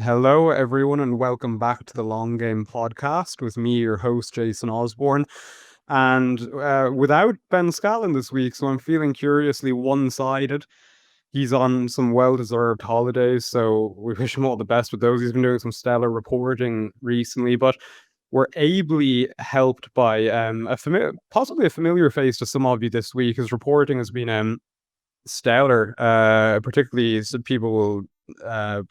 Hello, everyone, and welcome back to the Long Game podcast with me, your host, Jason Osborne. And without Ben Scallon this week, so I'm feeling curiously one-sided. He's on some well-deserved holidays, so we wish him all the best with those. He's been doing some stellar reporting recently, but we're ably helped by possibly a familiar face to some of you this week. His reporting has been stellar, particularly people will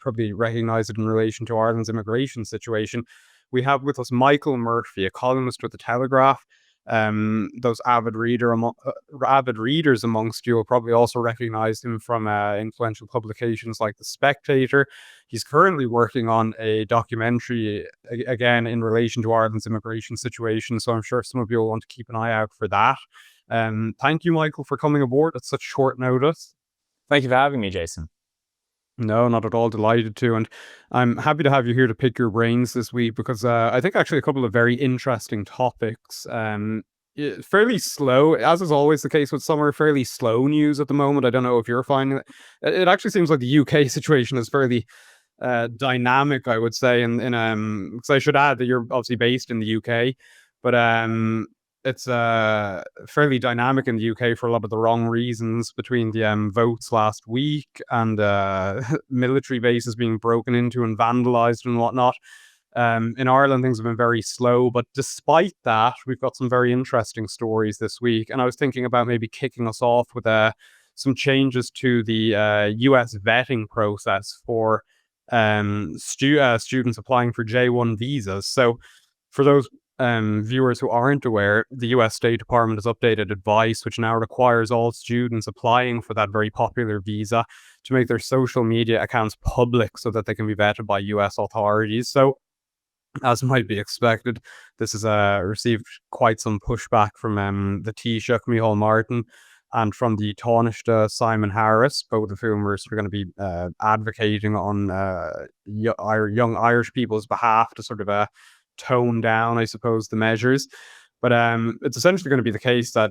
probably recognize it in relation to Ireland's immigration situation. We have with us Michael Murphy, a columnist with the Telegraph. Those avid readers amongst you will probably also recognize him from influential publications like The Spectator. He's currently working on a documentary, again, in relation to Ireland's immigration situation, so I'm sure some of you will want to keep an eye out for that. Thank you, Michael, for coming aboard at such short notice. Thank you for having me, Jason. No, not at all. Delighted to. And I'm happy to have you here to pick your brains this week because I think actually a couple of very interesting topics. Fairly slow, as is always the case with summer, fairly slow news at the moment. I don't know if you're finding it. It actually seems like the UK situation is fairly dynamic, I would say. And because I should add that you're obviously based in the UK, but it's fairly dynamic in the UK for a lot of the wrong reasons, between the votes last week and military bases being broken into and vandalized and whatnot. In Ireland, things have been very slow, but despite that, we've got some very interesting stories this week. And I was thinking about maybe kicking us off with some changes to the US vetting process for students applying for J1 visas. So for those viewers who aren't aware, the US State Department has updated advice, which now requires all students applying for that very popular visa to make their social media accounts public so that they can be vetted by US authorities. So, as might be expected, this has received quite some pushback from the Taoiseach, Micheál Martin, and from the Taoiseach, Simon Harris, both of whom are going to be advocating on young Irish people's behalf to sort of tone down, I suppose, the measures. But it's essentially going to be the case that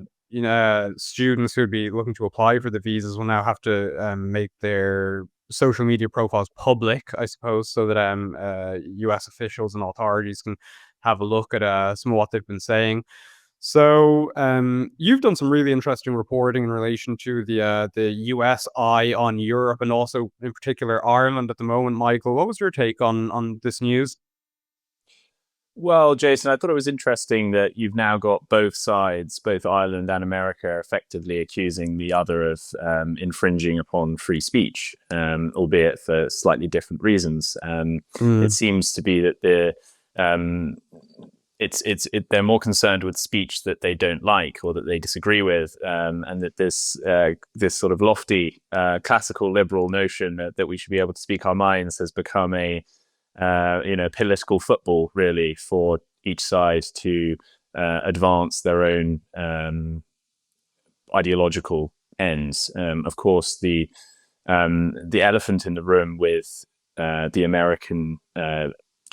students who would be looking to apply for the visas will now have to make their social media profiles public, I suppose, so that US officials and authorities can have a look at some of what they've been saying. So you've done some really interesting reporting in relation to the US eye on Europe and also in particular Ireland at the moment. Michael, what was your take on this news? Well, Jason, I thought it was interesting that you've now got both sides, both Ireland and America, effectively accusing the other of infringing upon free speech, albeit for slightly different reasons. It seems to be that they're more concerned with speech that they don't like or that they disagree with, and that this sort of lofty classical liberal notion that we should be able to speak our minds has become a political football, really, for each side to advance their own ideological ends. Of course, the elephant in the room with the American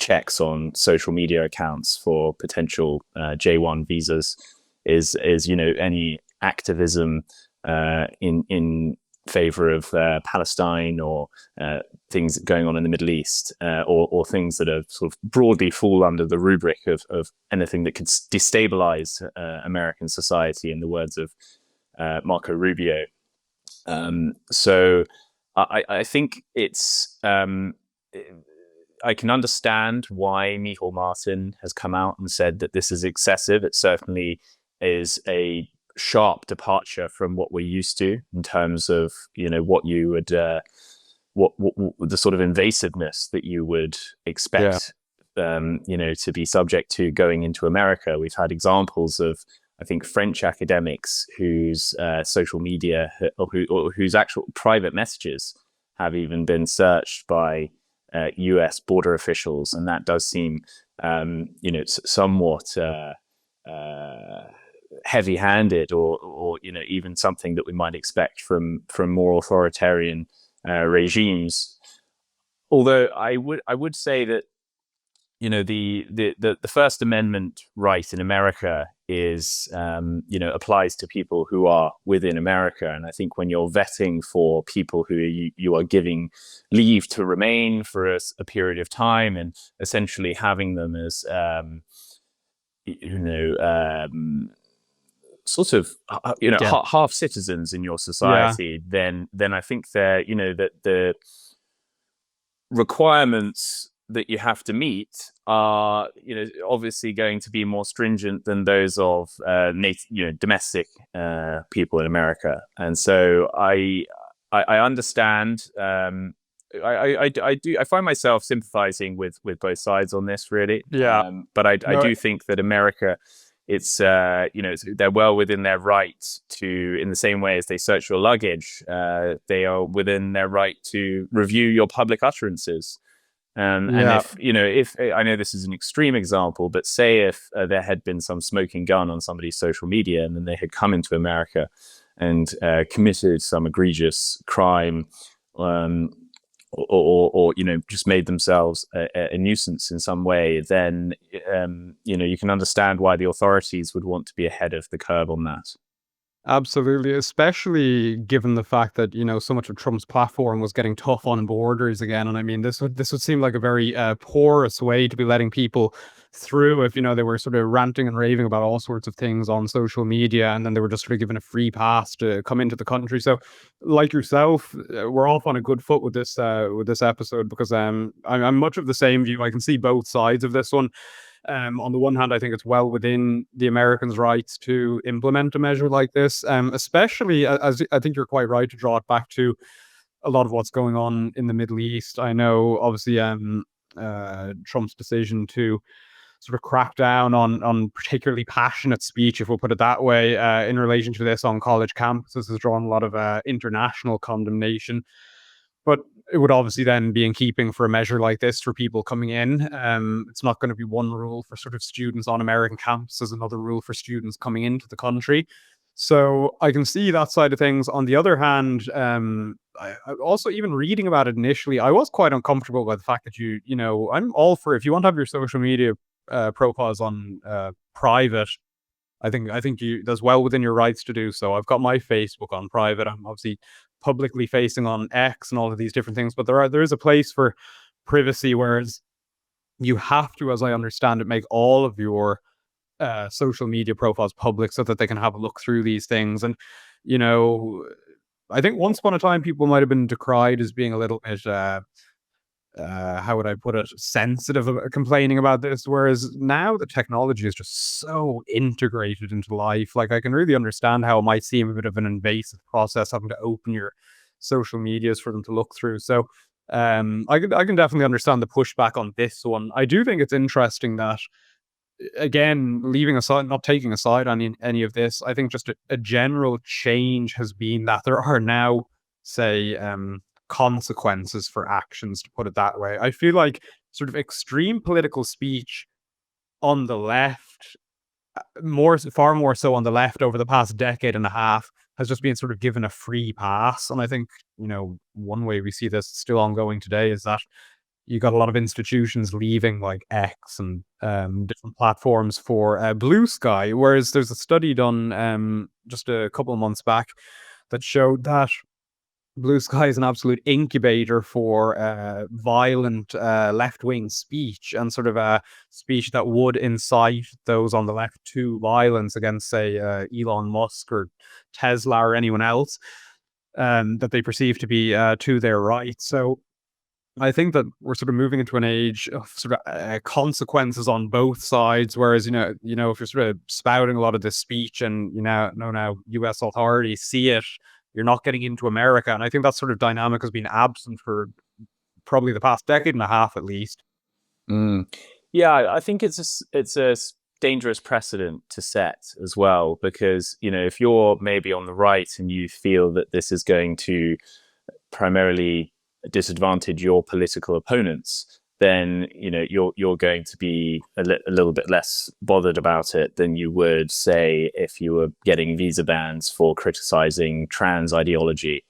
checks on social media accounts for potential J1 visas is any activism in favor of Palestine or things going on in the Middle East, or things that are sort of broadly fall under the rubric of anything that could destabilize American society, in the words of Marco Rubio. So I think it's I can understand why Micheál Martin has come out and said that this is excessive. It certainly is a sharp departure from what we're used to in terms of what you would what the sort of invasiveness that you would expect to be subject to going into America. We've had examples of, I think, French academics whose social media or whose actual private messages have even been searched by US border officials, and that does seem somewhat heavy-handed, or even something that we might expect from more authoritarian regimes. Although I would say that the First Amendment right in America is, applies to people who are within America. And I think when you're vetting for people who you are giving leave to remain for a period of time and essentially having them as, sort of, Yeah. half citizens in your Yeah. society, then I think that the requirements that you have to meet are, obviously going to be more stringent than those of domestic people in America. And so I understand. I find myself sympathizing with both sides on this, really. Yeah. But I No, do think that America, it's they're well within their right to, in the same way as they search your luggage, they are within their right to review your public utterances. And yeah. if I know this is an extreme example, but say if there had been some smoking gun on somebody's social media, and then they had come into America and committed some egregious crime, or just made themselves a nuisance in some way, then you can understand why the authorities would want to be ahead of the curve on that. Absolutely, especially given the fact that, so much of Trump's platform was getting tough on borders again. And I mean, this would seem like a very porous way to be letting people through if, they were sort of ranting and raving about all sorts of things on social media, and then they were just sort of given a free pass to come into the country. So, like yourself, we're off on a good foot with this episode, because I'm much of the same view. I can see both sides of this one. On the one hand, I think it's well within the Americans' rights to implement a measure like this, especially as I think you're quite right to draw it back to a lot of what's going on in the Middle East. I know, obviously, Trump's decision to sort of crack down on particularly passionate speech, if we'll put it that way, in relation to this on college campuses, has drawn a lot of international condemnation. But it would obviously then be in keeping for a measure like this for people coming in. It's not going to be one rule for sort of students on American campuses, another rule for students coming into the country. So I can see that side of things. On the other hand, I also, even reading about it initially, I was quite uncomfortable by the fact that I'm all for, if you want to have your social media profiles on private, I think that's well within your rights to do so. I've got my Facebook on private. I'm obviously publicly facing on X and all of these different things, but there is a place for privacy, whereas you have to, as I understand it, make all of your social media profiles public so that they can have a look through these things. And I think once upon a time people might have been decried as being a little bit how would I put it, sensitive complaining about this, whereas now the technology is just so integrated into life. Like, I can really understand how it might seem a bit of an invasive process having to open your social medias for them to look through. So I can definitely understand the pushback on this one. I do think it's interesting that, again, leaving aside, not taking aside on any of this, I think just a general change has been that there are now, say, consequences for actions, to put it that way. I feel like sort of extreme political speech on the left, far more so on the left over the past decade and a half, has just been sort of given a free pass. And I think, one way we see this still ongoing today is that you got a lot of institutions leaving, like X and different platforms, for Blue Sky. Whereas there's a study done just a couple of months back that showed that Blue Sky is an absolute incubator for violent left-wing speech, and sort of a speech that would incite those on the left to violence against, say, Elon Musk or Tesla or anyone else that they perceive to be to their right. So I think that we're sort of moving into an age of sort of consequences on both sides. Whereas, if you're sort of spouting a lot of this speech and now U.S. authorities see it, you're not getting into America. And I think that sort of dynamic has been absent for probably the past decade and a half, at least. Yeah, I think it's a dangerous precedent to set as well, because if you're maybe on the right and you feel that this is going to primarily disadvantage your political opponents, then you're going to be a little bit less bothered about it than you would, say, if you were getting visa bans for criticizing trans ideology,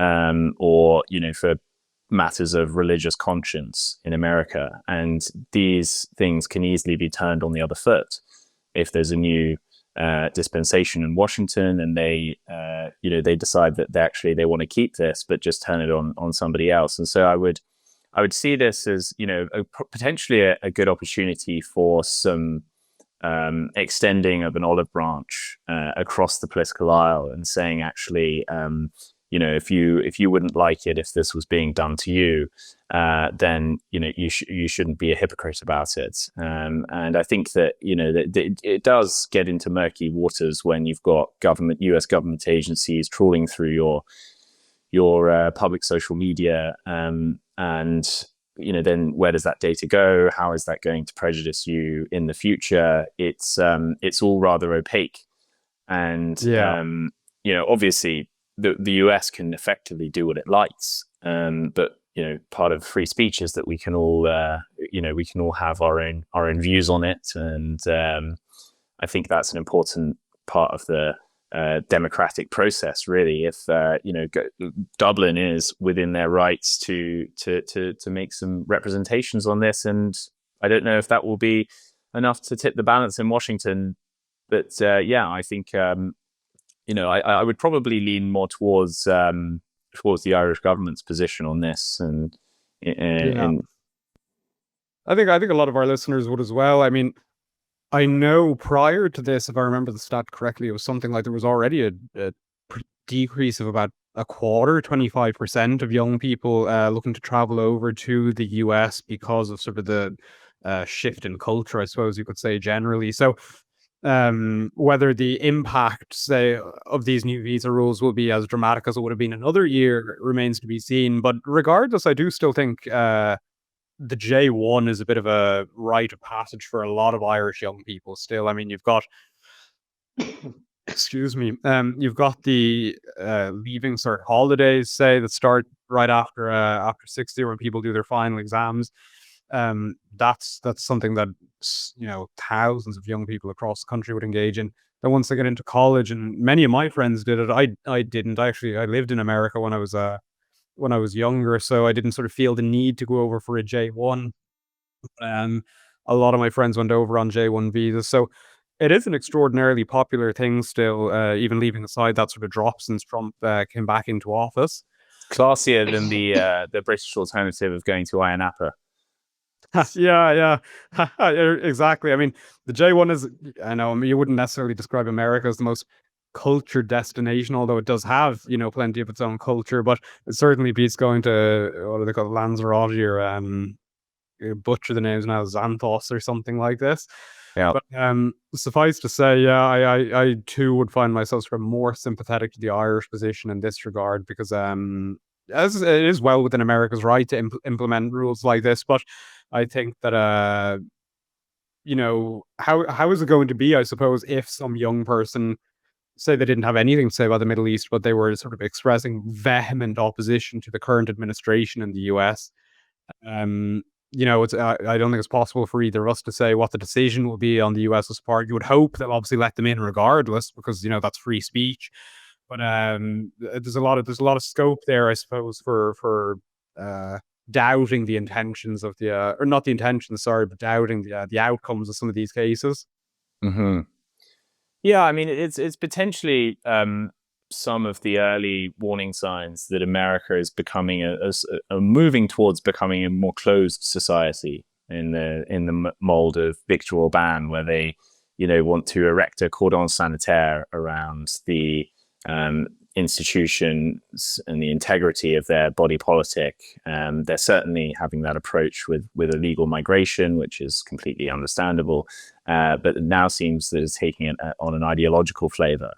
or for matters of religious conscience in America, and these things can easily be turned on the other foot if there's a new dispensation in Washington, and they decide that they want to keep this, but just turn it on somebody else. And so I would see this as potentially a good opportunity for some extending of an olive branch across the political aisle, and saying, actually, if you wouldn't like it if this was being done to you, then you shouldn't be a hypocrite about it. And I think that it does get into murky waters when you've got U.S. government agencies trawling through your public social media, and then where does that data go? How is that going to prejudice you in the future? It's all rather opaque, and obviously the US can effectively do what it likes, but part of free speech is that we can all have our own views on it, and I think that's an important part of the democratic process, really. If Dublin is within their rights to make some representations on this, and I don't know if that will be enough to tip the balance in Washington, but I think I would probably lean more towards the Irish government's position on this, and I think a lot of our listeners would as well. I mean, I know prior to this, if I remember the stat correctly, it was something like there was already a decrease of about a quarter, 25% of young people looking to travel over to the US because of sort of the shift in culture, I suppose you could say, generally. So whether the impact, say, of these new visa rules will be as dramatic as it would have been another year remains to be seen. But regardless, I do still think the J1 is a bit of a rite of passage for a lot of Irish young people still. I mean, you've got excuse me, you've got the leaving cert holidays, say, that start right after 60, when people do their final exams. That's something that thousands of young people across the country would engage in. Then once they get into college, and many of my friends did it, I didn't actually. I lived in America when I was younger, so I didn't sort of feel the need to go over for a J1. A lot of my friends went over on J1 visas, so it is an extraordinarily popular thing still, even leaving aside that sort of drop since Trump came back into office. Classier than the British alternative of going to Ayia Napa. Yeah, exactly. I mean, the J1 is, I know, you wouldn't necessarily describe America as the most cultured destination, although it does have, plenty of its own culture, but it certainly beats going to, what do they call it, Lanzarote, or butcher the names now, Xanthos or something like this. Yeah. But suffice to say, I too would find myself sort of more sympathetic to the Irish position in this regard, because as it is well within America's right to implement rules like this, but I think that how is it going to be, I suppose, if some young person, say, they didn't have anything to say about the Middle East, but they were sort of expressing vehement opposition to the current administration in the US. It's I don't think it's possible for either of us to say what the decision will be on the US's part. You would hope they'll obviously let them in regardless, because that's free speech. But there's a lot of scope there, I suppose, for doubting the intentions of the or not the intentions, sorry, but doubting the outcomes of some of these cases. Mm-hmm. Yeah, I mean, it's potentially some of the early warning signs that America is becoming a moving towards becoming a more closed society in the mold of Viktor Orban, where they want to erect a cordon sanitaire around the institutions and the integrity of their body politic. They're certainly having that approach with illegal migration, which is completely understandable, but it now seems that it's taking it on an ideological flavor.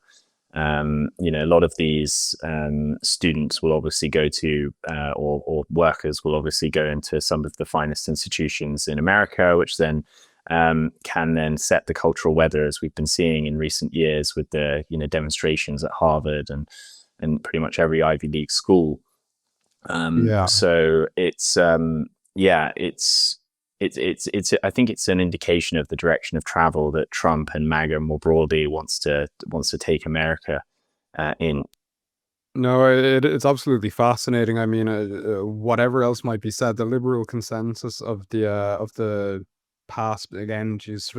A lot of these students will obviously go to, or workers will obviously go into some of the finest institutions in America, which then can then set the cultural weather, as we've been seeing in recent years with the demonstrations at Harvard and pretty much every Ivy League school. So it's I think it's an indication of the direction of travel that Trump and MAGA more broadly wants to take America in. No, it's absolutely fascinating. I mean, whatever else might be said, the liberal consensus of the past again, geez,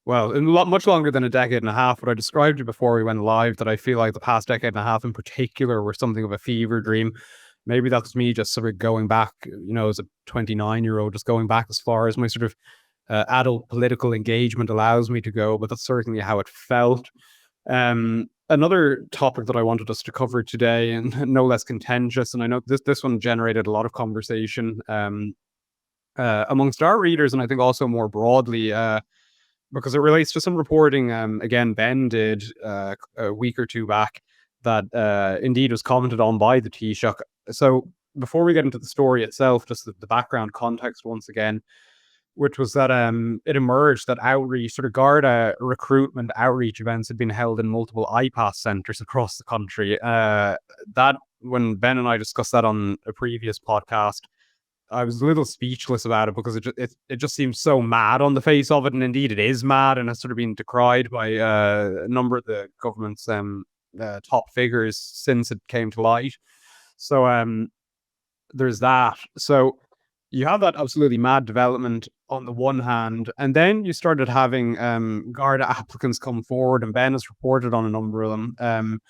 well, in much longer than a decade and a half. But I described it before we went live that I feel like the past decade and a half in particular were something of a fever dream. Maybe that's me just sort of going back, as a 29-year-old, just going back as far as my sort of adult political engagement allows me to go. But that's certainly how it felt. Another topic that I wanted us to cover today, and no less contentious, and I know this one generated a lot of conversation amongst our readers, and I think also more broadly, because it relates to some reporting. Again, Ben did a week or two back that indeed was commented on by the Taoiseach. So before we get into the story itself, just the background context once again, which was that it emerged that outreach, sort of Garda recruitment outreach events had been held in multiple IPAS centres across the country. That, when Ben and I discussed that on a previous podcast, I was a little speechless about it because it just seems so mad on the face of it, and indeed it is mad, and has sort of been decried by a number of the government's top figures since it came to light. So there's that. So you have that absolutely mad development on the one hand, and then you started having Garda applicants come forward, and Ben has reported on a number of them,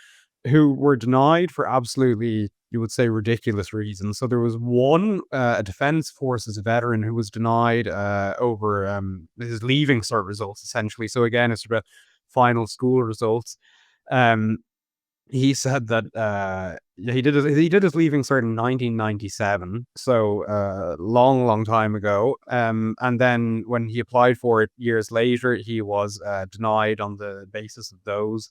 who were denied for absolutely, you would say, ridiculous reasons. So there was one, a Defence Forces veteran, who was denied over his leaving cert results, essentially. So again, it's sort of final school results. He said that he did his leaving cert in 1997, so long time ago. And then when he applied for it years later, he was denied on the basis of those.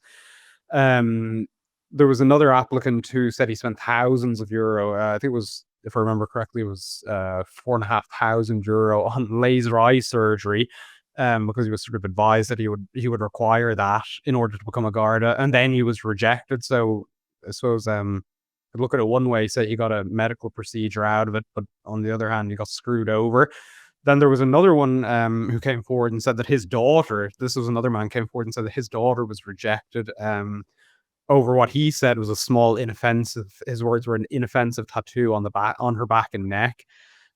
There was another applicant who said he spent thousands of euro. I think it was, if I remember correctly, it was €4,500 on laser eye surgery. Because he was sort of advised that he would require that in order to become a Garda, and then he was rejected. So I suppose look at it one way, say he got a medical procedure out of it, but on the other hand, he got screwed over. Then there was another one who came forward and said that his daughter, this was another man, came forward and said that his daughter was rejected over what he said was a small, inoffensive, his words were, an inoffensive tattoo on her back and neck.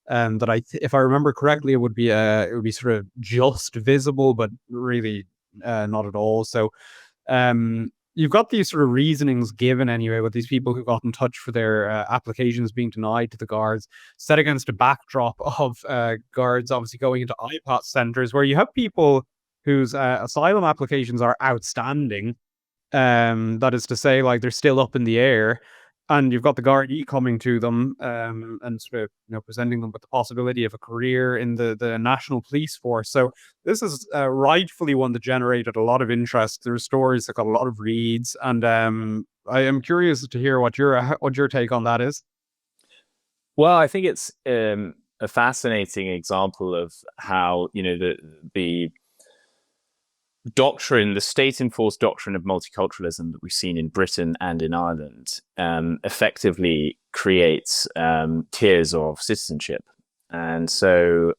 That if I remember correctly, it would be sort of just visible, but really not at all. So you've got these sort of reasonings given anyway with these people who got in touch for their applications being denied to the Guards, set against a backdrop of Guards obviously going into IPAS centres where you have people whose asylum applications are outstanding. That is to say, like, they're still up in the air. And you've got the Gardaí coming to them and sort of, presenting them with the possibility of a career in the National Police Force. So this is rightfully one that generated a lot of interest. There are stories that got a lot of reads, and I am curious to hear what your take on that is. Well, I think it's a fascinating example of how the doctrine, the state-enforced doctrine of multiculturalism that we've seen in Britain and in Ireland, effectively creates tiers of citizenship. And so,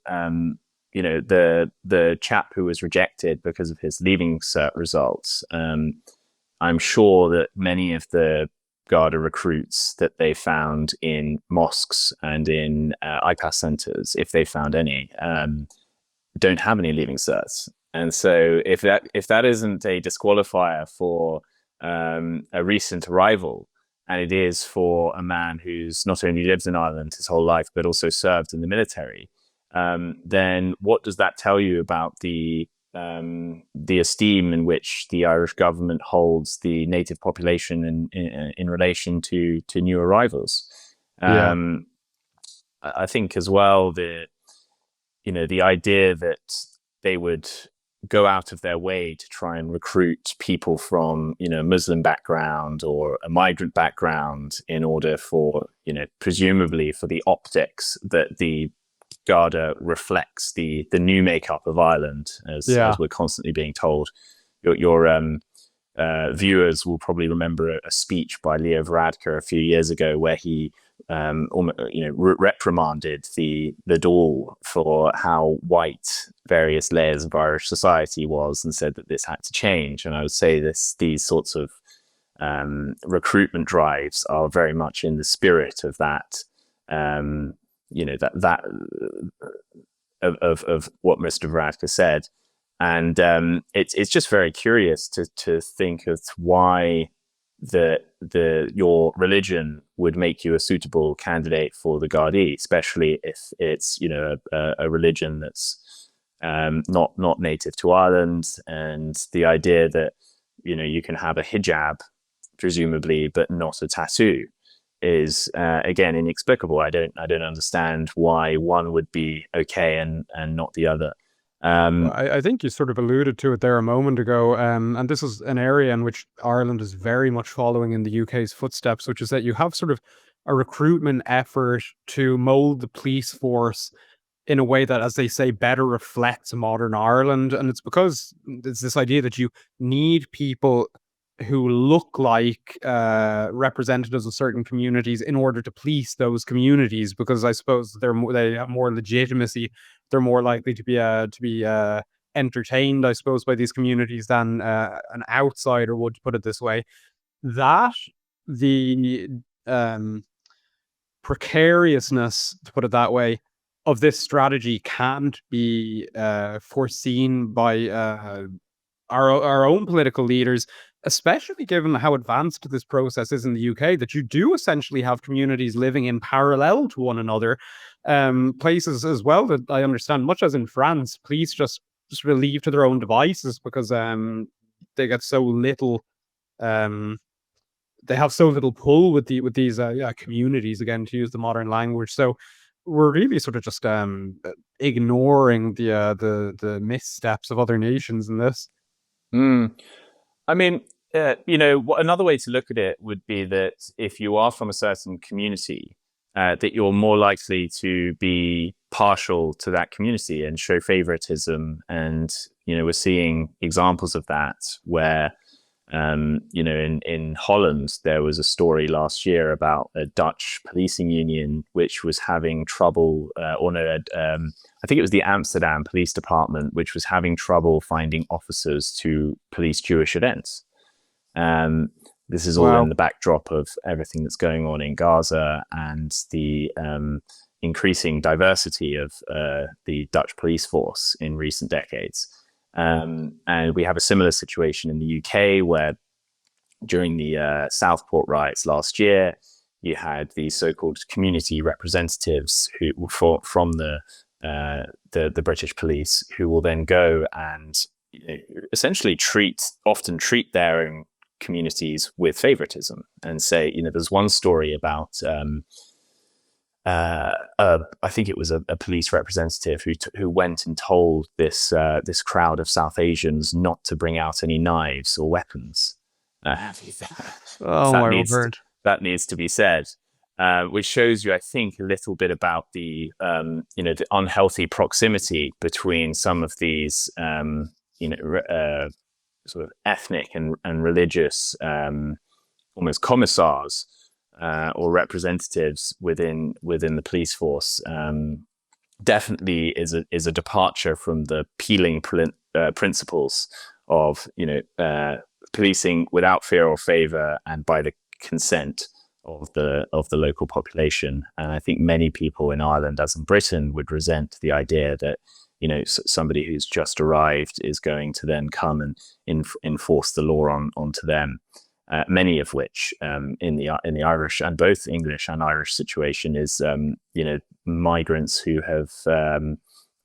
the chap who was rejected because of his leaving cert results, I'm sure that many of the Garda recruits that they found in mosques and in IPAS centres, if they found any, don't have any leaving certs. And so if that isn't a disqualifier for a recent arrival, and it is for a man who's not only lived in Ireland his whole life, but also served in the military, then what does that tell you about the esteem in which the Irish government holds the native population in relation to new arrivals? I think as well the idea that they would go out of their way to try and recruit people from, Muslim background or a migrant background in order for, presumably for the optics that the Garda reflects the new makeup of Ireland, as we're constantly being told. Your viewers will probably remember a speech by Leo Varadkar a few years ago where he reprimanded the Dáil for how white various layers of Irish society was, and said that this had to change. And I would say these sorts of recruitment drives are very much in the spirit of that. That of what Mr. Varadkar said, and it's just very curious to think of why your religion would make you a suitable candidate for the Gardaí, especially if it's a religion that's not native to Ireland, and the idea that you can have a hijab, presumably, but not a tattoo is again inexplicable. I don't understand why one would be okay and not the other. I think you sort of alluded to it there a moment ago, and this is an area in which Ireland is very much following in the UK's footsteps, which is that you have sort of a recruitment effort to mold the police force in a way that, as they say, better reflects modern Ireland. And it's because there's this idea that you need people who look like representatives of certain communities in order to police those communities, because I suppose they have more legitimacy. They're more likely to be entertained, I suppose, by these communities than an outsider would, to put it this way. That the precariousness, to put it that way, of this strategy can't be foreseen by our own political leaders, especially given how advanced this process is in the UK, that you do essentially have communities living in parallel to one another. Places as well that I understand, much as in France, police just leave to their own devices because they get so little. They have so little pull with these communities, again, to use the modern language. So we're really sort of just ignoring the missteps of other nations in this. I mean, another way to look at it would be that if you are from a certain community, that you're more likely to be partial to that community and show favoritism. And, we're seeing examples of that where, in Holland, there was a story last year about a Dutch policing union which was having trouble, I think it was the Amsterdam Police Department, which was having trouble finding officers to police Jewish events. This is all in the backdrop of everything that's going on in Gaza and the increasing diversity of the Dutch police force in recent decades. And we have a similar situation in the UK where during the Southport riots last year, you had the so-called community representatives who from the British police, who will then go and essentially often treat their own communities with favoritism and say, there's one story about I think it was a police representative who went and told this crowd of South Asians not to bring out any knives or weapons. That needs to be said, which shows you, I think, a little bit about the the unhealthy proximity between some of these sort of ethnic and religious almost commissars or representatives within the police force. Definitely is a departure from the peeling principles of policing without fear or favor and by the consent of the local population. And I think many people in Ireland, as in Britain, would resent the idea that somebody who's just arrived is going to then come and enforce the law onto them. Many of which in the Irish and both English and Irish situation is migrants who have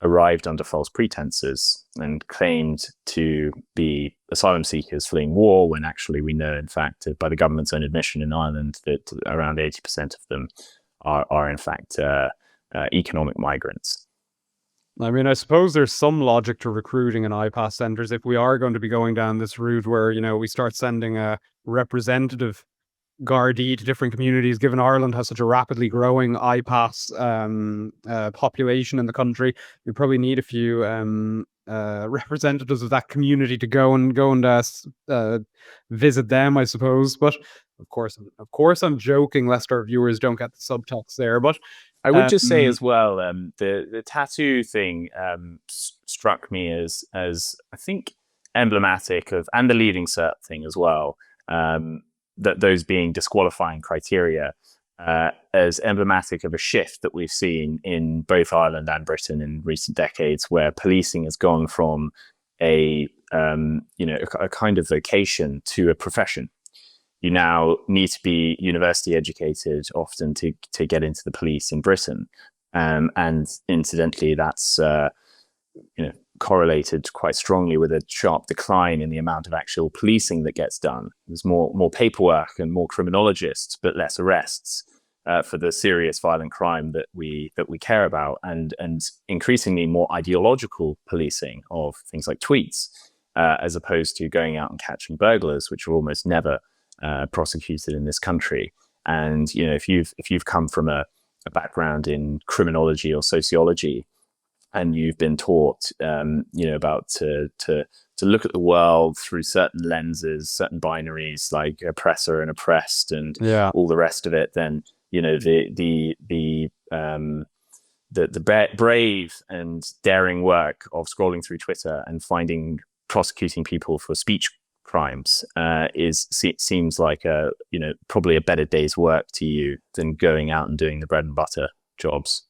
arrived under false pretenses and claimed to be asylum seekers fleeing war, when actually we know, in fact, by the government's own admission in Ireland, that around 80% of them are in fact economic migrants. I mean, I suppose there's some logic to recruiting in IPAS centres if we are going to be going down this route where, we start sending a representative Gardaí to different communities, given Ireland has such a rapidly growing IPAS population in the country. We probably need a few representatives of that community to go and visit them, I suppose. But of course, I'm joking, lest our viewers don't get the subtext there. But I would just say as well, the tattoo thing struck me as I think emblematic of, and the leading cert thing as well, that those being disqualifying criteria as emblematic of a shift that we've seen in both Ireland and Britain in recent decades, where policing has gone from a kind of vocation to a profession. You now need to be university educated often to get into the police in Britain, and incidentally, that's correlated quite strongly with a sharp decline in the amount of actual policing that gets done. There's more paperwork and more criminologists, but less arrests for the serious violent crime that we care about, and increasingly more ideological policing of things like tweets, as opposed to going out and catching burglars, which are almost never prosecuted in this country. And if you've come from a background in criminology or sociology, and you've been taught, about to look at the world through certain lenses, certain binaries like oppressor and oppressed, and all the rest of it, then the brave and daring work of scrolling through Twitter and prosecuting people for speech crimes seems like probably a better day's work to you than going out and doing the bread and butter jobs.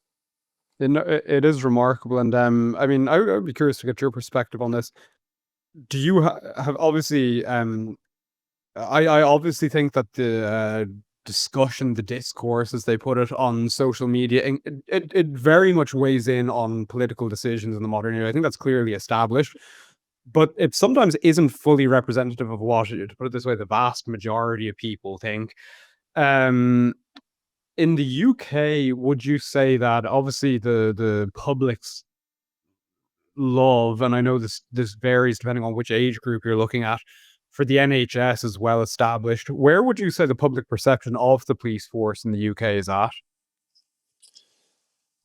It is remarkable, and I would be curious to get your perspective on this. Do you have obviously? I obviously think that the discussion, the discourse, as they put it, on social media, it very much weighs in on political decisions in the modern era. I think that's clearly established, but it sometimes isn't fully representative of what, to put it this way, the vast majority of people think. In the UK, would you say that obviously the public's love, and I know this varies depending on which age group you're looking at, for the NHS is well established. Where would you say the public perception of the police force in the UK is at?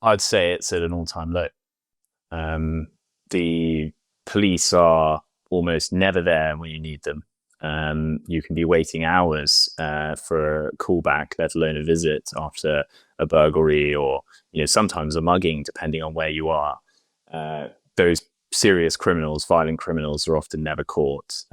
I'd say it's at an all-time low. The police are almost never there when you need them. You can be waiting hours for a callback, let alone a visit after a burglary or sometimes a mugging, depending on where you are. Those serious criminals, violent criminals, are often never caught.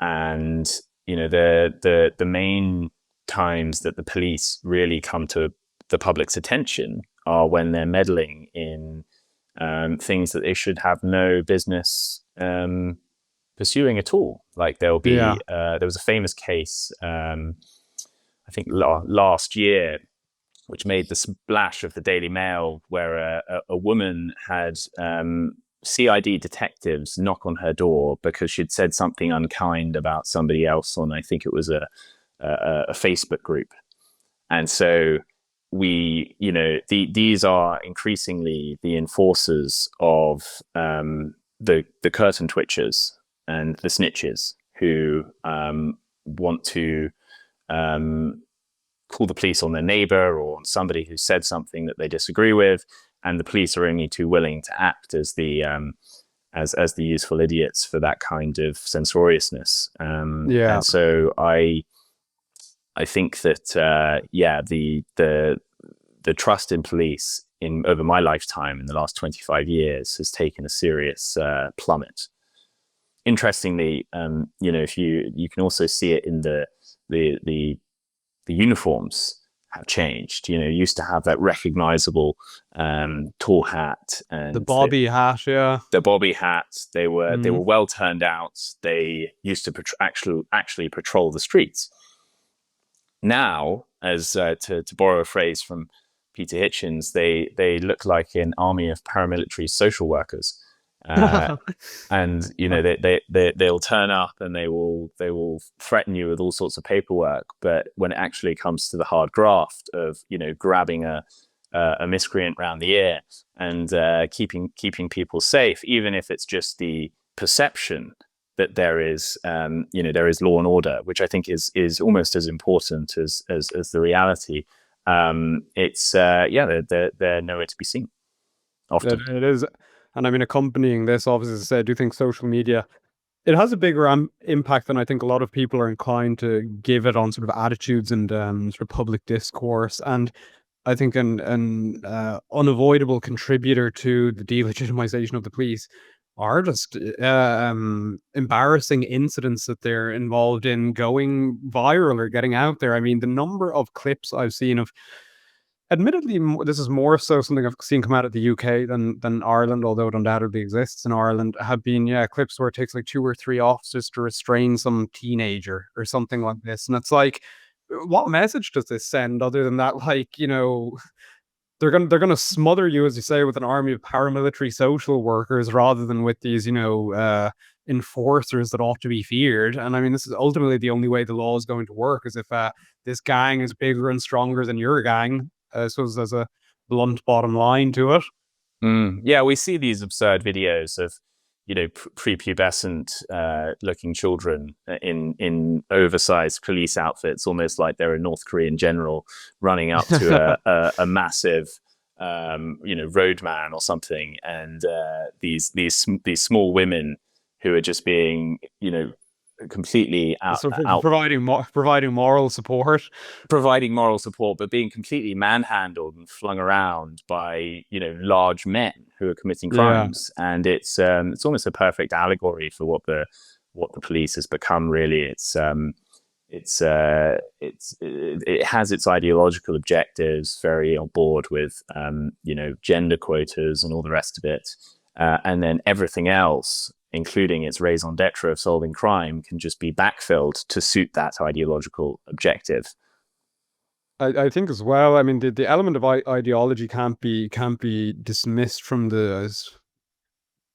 And the main times that the police really come to the public's attention are when they're meddling in things that they should have no business pursuing at all. Like there'll be there was a famous case I think last year, which made the splash of the Daily Mail, where a woman had CID detectives knock on her door because she'd said something unkind about somebody else on, I think it was a Facebook group. And so these are increasingly the enforcers of the curtain twitchers and the snitches who want to call the police on their neighbor or on somebody who said something that they disagree with, and the police are only too willing to act as the useful idiots for that kind of censoriousness. And so I think that the trust in police over my lifetime in the last 25 years has taken a serious plummet. Interestingly, if you can also see it in the uniforms have changed. You used to have that recognizable tall hat and the bobby hat. The bobby hat. They were well turned out. They used to actually patrol the streets. Now, as to borrow a phrase from Peter Hitchens, they look like an army of paramilitary social workers. And they'll turn up and they will threaten you with all sorts of paperwork, but when it actually comes to the hard graft of grabbing a miscreant round the ear and keeping people safe, even if it's just the perception that there is law and order, which I think is almost as important as the reality. They're nowhere to be seen often. It is. And accompanying this, obviously, as I said, I do think social media, it has a bigger impact than I think a lot of people are inclined to give it on sort of attitudes and sort of public discourse. And I think an unavoidable contributor to the delegitimization of the police are just embarrassing incidents that they're involved in going viral or getting out there. I mean, the number of clips I've seen of, admittedly, this is more so something I've seen come out of the UK than Ireland, although it undoubtedly exists in Ireland, have been, clips where it takes like 2 or 3 officers to restrain some teenager or something like this. And it's like, what message does this send other than that, like, they're gonna smother you, as you say, with an army of paramilitary social workers rather than with these, enforcers that ought to be feared. And I mean, this is ultimately the only way the law is going to work, is if this gang is bigger and stronger than your gang. I suppose there's a blunt bottom line to it. Yeah, we see these absurd videos of, prepubescent looking children in oversized police outfits, almost like they're a North Korean general running up to a massive, roadman or something, and these small women who are just being, completely Sort of providing moral support. providing moral support, but being completely manhandled and flung around by large men who are committing Yeah. crimes. And it's almost a perfect allegory for what the police has become. Really, it has its ideological objectives, very on board with gender quotas and all the rest of it, and then everything else, including its raison d'etre of solving crime, can just be backfilled to suit that ideological objective. I think as well. I mean, the element of ideology can't be dismissed from the.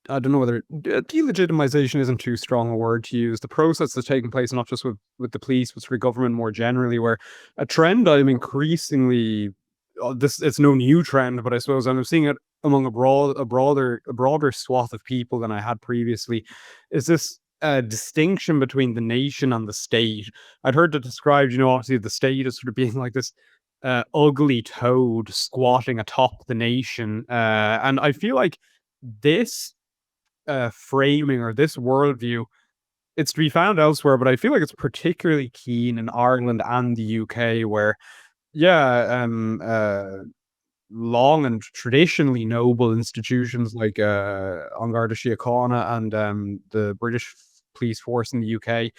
I don't know whether delegitimization isn't too strong a word to use. The process that's taking place, not just with the police, but through government more generally, where a trend I'm increasingly, it's no new trend, but I suppose I'm seeing it among a broader swath of people than I had previously, is this distinction between the nation and the state. I'd heard it described, obviously the state as sort of being like this ugly toad squatting atop the nation, and I feel like this framing or this worldview, it's to be found elsewhere, but I feel like it's particularly keen in Ireland and the UK, where long and traditionally noble institutions like An Garda Síochána and the British police force in the UK,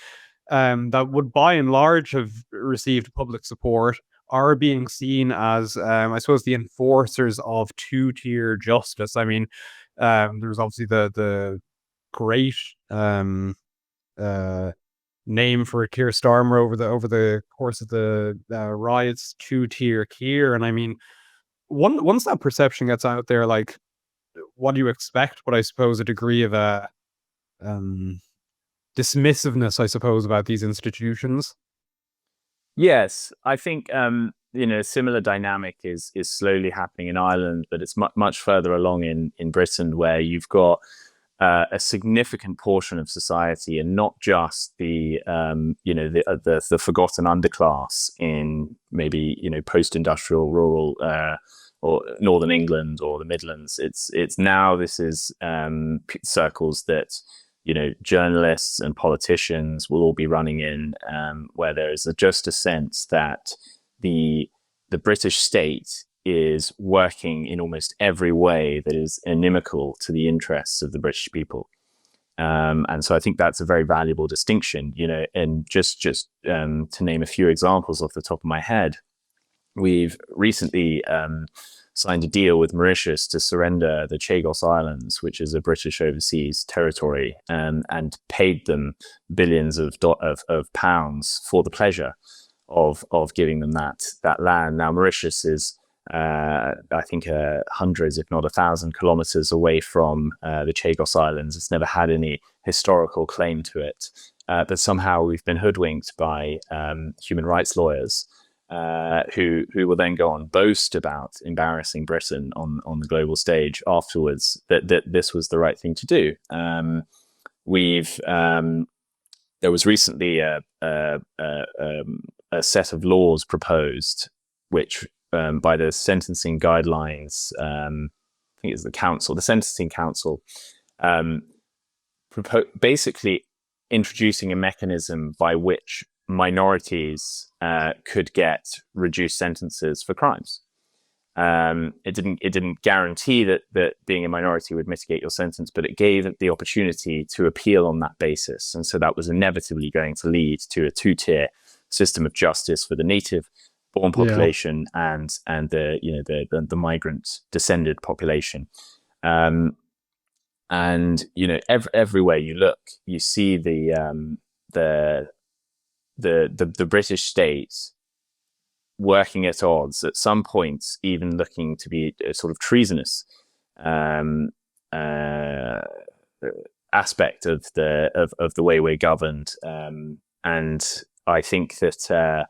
that would by and large have received public support, are being seen as, I suppose, the enforcers of two-tier justice. I mean, there's obviously the great name for Keir Starmer over the course of the riots, two-tier Keir, and I mean, once that perception gets out there, like, what do you expect? But I suppose a degree of um, dismissiveness, I suppose, about these institutions. Yes, I think similar dynamic is slowly happening in Ireland, but it's much further along in Britain, where you've got a significant portion of society, and not just the forgotten underclass in maybe post-industrial rural or northern England or the Midlands. It's now, this is circles that journalists and politicians will all be running in, where there is just a sense that the British state is working in almost every way that is inimical to the interests of the British people. And so I think that's a very valuable distinction, and just to name a few examples off the top of my head, we've recently signed a deal with Mauritius to surrender the Chagos Islands, which is a British overseas territory, and paid them billions of pounds for the pleasure of giving them that land. Now, Mauritius is, I think, hundreds, if not 1,000 kilometers away from the Chagos Islands. It's never had any historical claim to it, but somehow we've been hoodwinked by human rights lawyers who will then go on boast about embarrassing Britain on the global stage afterwards, that this was the right thing to do. There was recently a set of laws proposed, which by the sentencing guidelines, I think it's the Sentencing Council, basically introducing a mechanism by which minorities could get reduced sentences for crimes. It didn't guarantee that being a minority would mitigate your sentence, but it gave the opportunity to appeal on that basis. And so that was inevitably going to lead to a two-tier system of justice for the native born population and the migrant descended population. And everywhere you look, you see the British state working at odds, at some points even looking to be a sort of treasonous aspect of the way we're governed. And I think that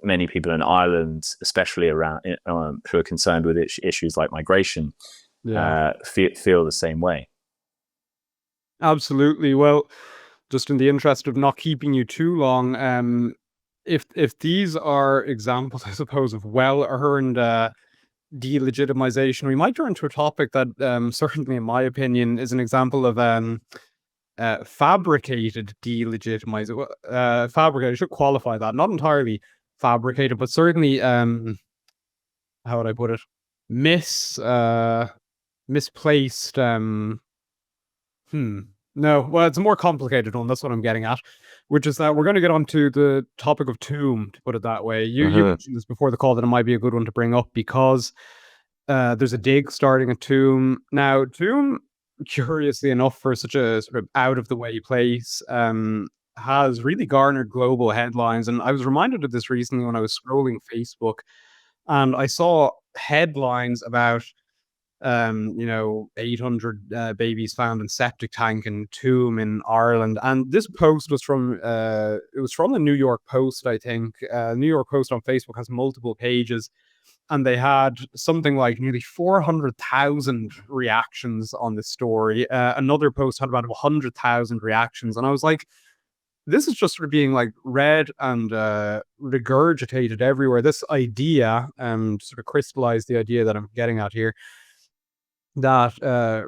many people in Ireland, especially around who are concerned with issues like migration, feel the same way. Absolutely. Well, just in the interest of not keeping you too long, if these are examples, I suppose, of well-earned delegitimization, we might turn to a topic that, certainly in my opinion, is an example of fabricated delegitimization. Fabricated, I should qualify that. Not entirely fabricated, but certainly, how would I put it? Misplaced. No, well, it's a more complicated one. That's what I'm getting at, which is that we're going to get onto the topic of tomb, to put it that way. You mentioned this before the call that it might be a good one to bring up because there's a dig starting at Tomb. Now, Tomb, curiously enough, for such a sort of out of the way place, has really garnered global headlines. And I was reminded of this recently when I was scrolling Facebook, and I saw headlines about 800 babies found in septic tank in Tomb in Ireland. And this post was from the New York Post, I think. New York Post on Facebook has multiple pages, and they had something like nearly 400,000 reactions on this story. Another post had about 100,000 reactions, and I was like, this is just sort of being like read and regurgitated everywhere. This idea, sort of crystallized the idea that I'm getting at here, that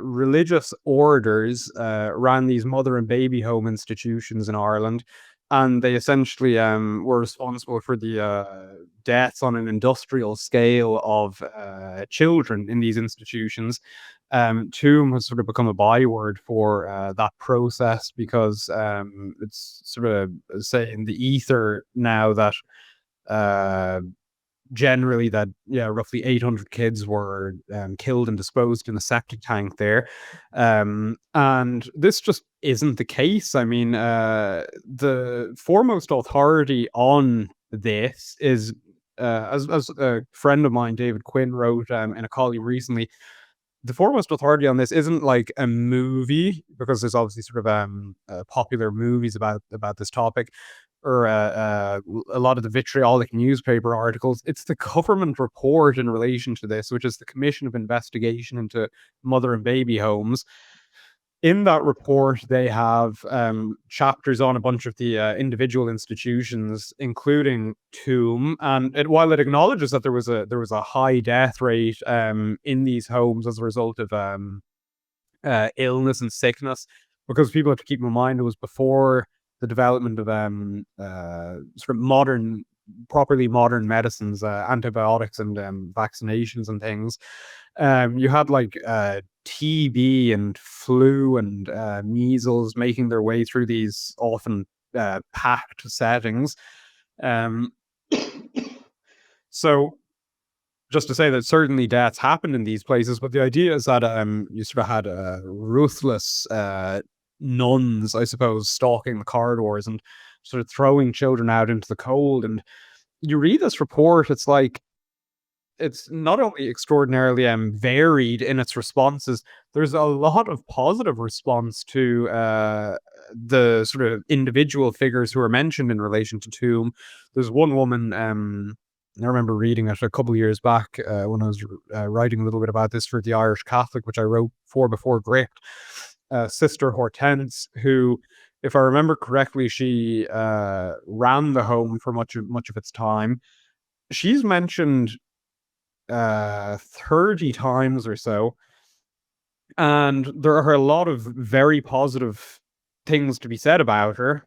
religious orders ran these mother and baby home institutions in Ireland, and they essentially were responsible for the deaths on an industrial scale of children in these institutions. Tomb has sort of become a byword for that process because it's sort of, say, in the ether now that generally that roughly 800 kids were killed and disposed in a septic tank there, and this just isn't the case. I mean, the foremost authority on this is as a friend of mine, David Quinn, wrote in a column recently. The foremost authority on this isn't like a movie, because there's obviously sort of popular movies about this topic, or a lot of the vitriolic newspaper articles. It's the government report in relation to this, which is the Commission of Investigation into Mother and Baby Homes. In that report, they have chapters on a bunch of the individual institutions, including Tomb. And while it acknowledges that there was a high death rate in these homes as a result of illness and sickness, because people have to keep in mind it was before the development of sort of properly modern medicines, antibiotics and vaccinations and things. You had like TB and flu and measles making their way through these often packed settings. So just to say that certainly deaths happened in these places, but the idea is that you sort of had ruthless nuns, I suppose, stalking the corridors and sort of throwing children out into the cold. And you read this report, it's like, it's not only extraordinarily varied in its responses, there's a lot of positive response to the sort of individual figures who are mentioned in relation to Tomb. There's one woman, I remember reading it a couple of years back when I was writing a little bit about this for the Irish Catholic, which I wrote for before Gript, Sister Hortense, who, if I remember correctly, she ran the home for much of its time. She's mentioned 30 times or so, and there are a lot of very positive things to be said about her.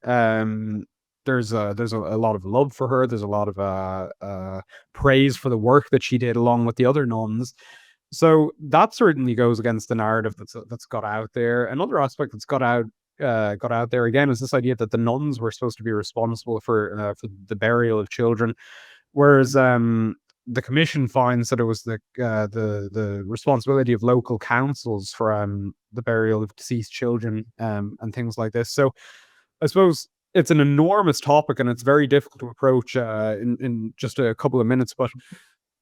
there's a lot of love for her. There's a lot of praise for the work that she did along with the other nuns. So that certainly goes against the narrative that's got out there. Another aspect that's got out there again is this idea that the nuns were supposed to be responsible for the burial of children, whereas the commission finds that it was the responsibility of local councils for the burial of deceased children and things like this. So I suppose it's an enormous topic and it's very difficult to approach in just a couple of minutes, but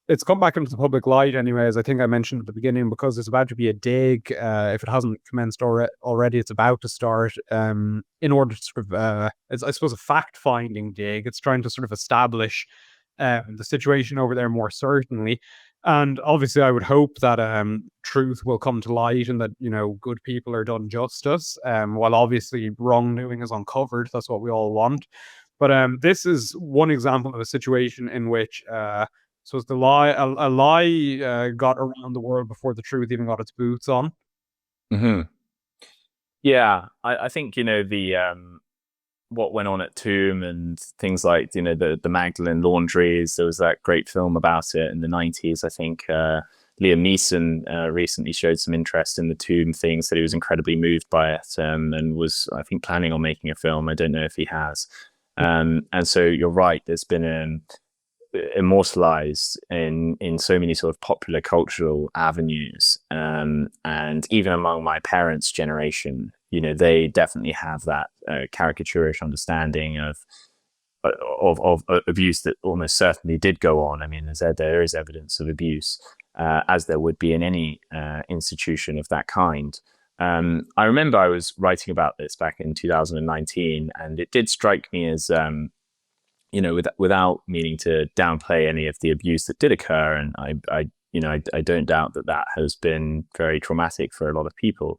it's come back into the public light anyway, as I think I mentioned at the beginning, because there's about to be a dig. If it hasn't commenced already, it's about to start in order to sort of, it's, I suppose, a fact-finding dig. It's trying to sort of establish the situation over there more certainly. And obviously, I would hope that truth will come to light and that, good people are done justice, while obviously wrongdoing is uncovered. That's what we all want. But this is one example of a situation in which so it's a lie got around the world before the truth even got its boots on. Mm-hmm. Yeah, I think the what went on at Tomb and things like the Magdalene Laundries. There was that great film about it in the 90s. I think Liam Neeson recently showed some interest in the Tomb thing, said he was incredibly moved by it, and was, I think, planning on making a film. I don't know if he has. And so you're right. There's been immortalized in so many sort of popular cultural avenues, and even among my parents' generation, they definitely have that caricaturish understanding of abuse that almost certainly did go on. I mean, there is evidence of abuse, as there would be in any institution of that kind. I remember I was writing about this back in 2019, and it did strike me as without meaning to downplay any of the abuse that did occur, and I don't doubt that has been very traumatic for a lot of people.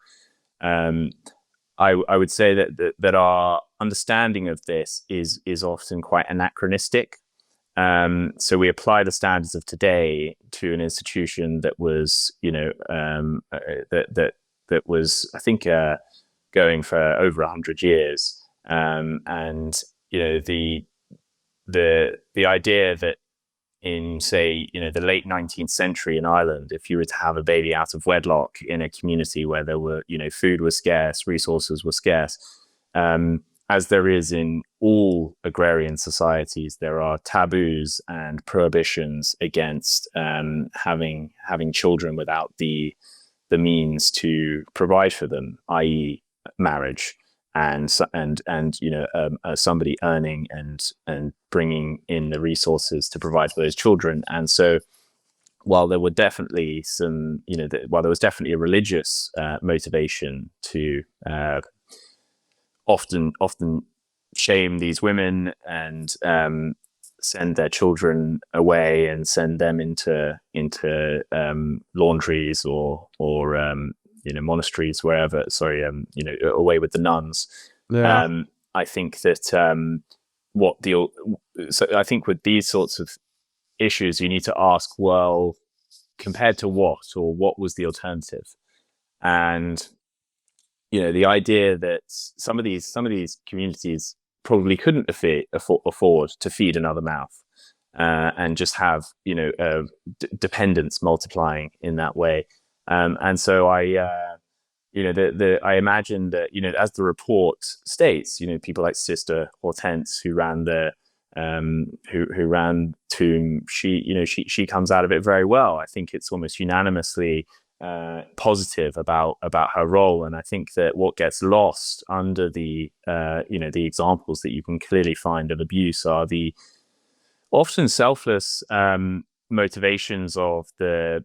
I would say that our understanding of this is often quite anachronistic. So we apply the standards of today to an institution that was, that was, I think, going for over 100 years, and the idea that in, say, the late 19th century in Ireland, if you were to have a baby out of wedlock in a community where there were, food was scarce, resources were scarce, as there is in all agrarian societies, there are taboos and prohibitions against having children without the means to provide for them, i.e., marriage. And somebody earning and bringing in the resources to provide for those children. And so, while there were definitely while there was definitely a religious motivation to often shame these women and send their children away and send them into laundries or monasteries, wherever. Away with the nuns. Yeah. I think that so I think with these sorts of issues, you need to ask, well, compared to what, or what was the alternative? And the idea that some of these communities probably couldn't afford to feed another mouth, and just have dependence multiplying in that way. And so I imagine that, as the report states, people like Sister Hortense, who ran who ran Tomb, she comes out of it very well. I think it's almost unanimously positive about her role. And I think that what gets lost under the examples that you can clearly find of abuse are the often selfless motivations of the